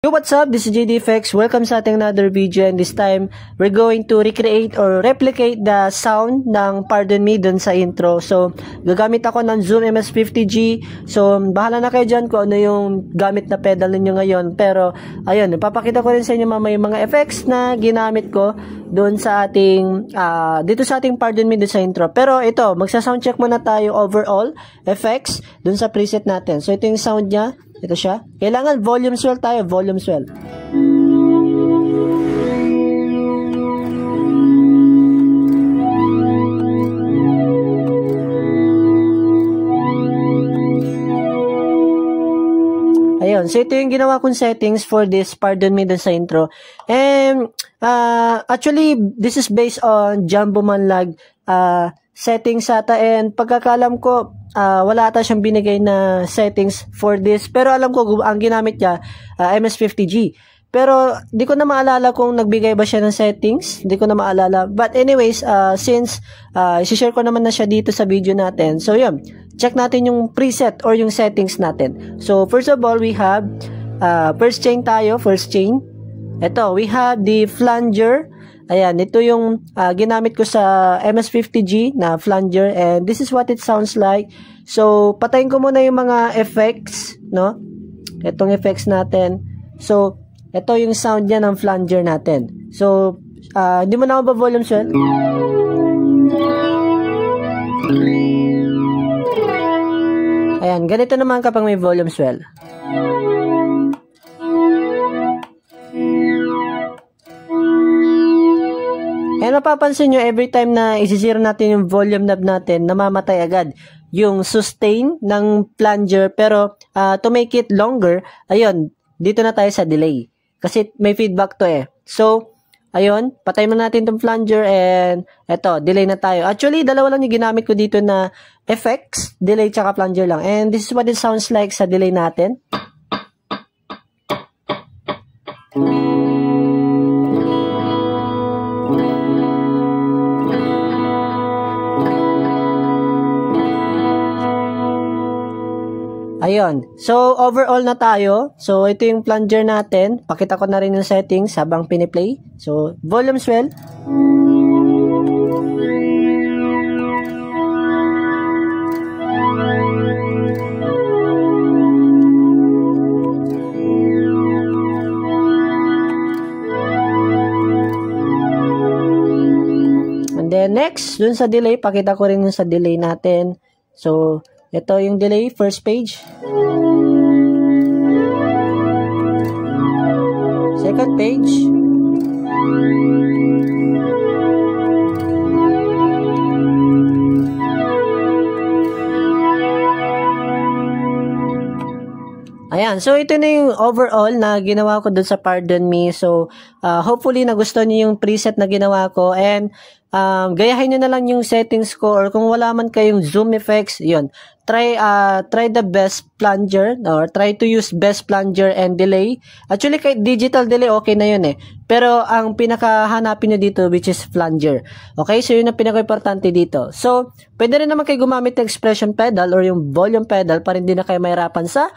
Yo, what's up? This is JDFX. Welcome sa ating another video, and this time we're going to recreate or replicate the sound ng Pardon Me dun sa intro. So, gagamit ako ng Zoom MS50G. So, bahala na kayo dyan kung ano yung gamit na pedal ninyo ngayon. Pero, ayun, ipapakita ko rin sa inyo mamaya yung mga effects na ginamit ko dun sa ating, dito sa ating Pardon Me dun sa intro. Pero ito, magsa-sound check muna tayo overall effects dun sa preset natin. So, ito yung sound niya. Ito siya. Kailangan volume swell tayo. Volume swell. Ayun. So, ito yung ginawa kong settings for this Pardon Me dun sa intro. And, actually, this is based on Jumbo Manlag settings ata. And, pagkakalam ko, wala ata siyang binigay na settings for this. Pero alam ko, ang ginamit niya, MS50G. Pero, di ko na maalala kung nagbigay ba siya ng settings. Di ko na maalala. But anyways, since isi-share ko naman na siya dito sa video natin. So, yun. Check natin yung preset or yung settings natin. So, first of all, we have first chain tayo. First chain. Ito, we have the flanger. Ayan, ito yung ginamit ko sa MS50G na flanger, and this is what it sounds like. So, patayin ko muna yung mga effects, no? Itong effects natin. So, ito yung sound niya ng flanger natin. So, hindi mo na ako ba-volume swell? Ayan, ganito naman kapag may volume swell. And mapapansin nyo, every time na isi-zero natin yung volume knob natin, namamatay agad yung sustain ng flanger. Pero, to make it longer, ayun, dito na tayo sa delay. Kasi may feedback to eh. So, ayun, patay mo natin itong flanger, and eto, delay na tayo. Actually, dalawa lang yung ginamit ko dito na effects, delay tsaka flanger lang. And this is what it sounds like sa delay natin. Ayun. So, overall na tayo. So, ito yung flanger natin. Pakita ko na rin yung settings habang piniplay. So, volume swell. And then, next, dun sa delay, pakita ko rin yung sa delay natin. So, ito yung delay, first page. Second page. Ayan, so ito na yung overall na ginawa ko dun sa Pardon Me. So, hopefully nagustuhan niyo yung preset na ginawa ko, and gayahin nyo na lang yung settings ko, or kung wala man kayong zoom effects, yun, try the best plunger, or try to use best plunger and delay. Actually, kahit digital delay, okay na yun eh. Pero, ang pinakahanapin nyo dito, which is flanger. Okay? So, yun ang pinaka-importante dito. So, pwede rin naman kayo gumamit ng expression pedal or yung volume pedal para hindi na kayo mahirapan sa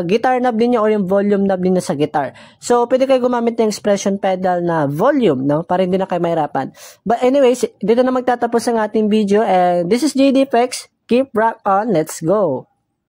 guitar knob niyo or yung volume knob niyo sa guitar. So, pwede kayo gumamit ng expression pedal na volume, no? Para hindi na kayo mahirapan. But anyways, dito na magtatapos ang ating video, and this is JDFX. Keep rock on. Let's go.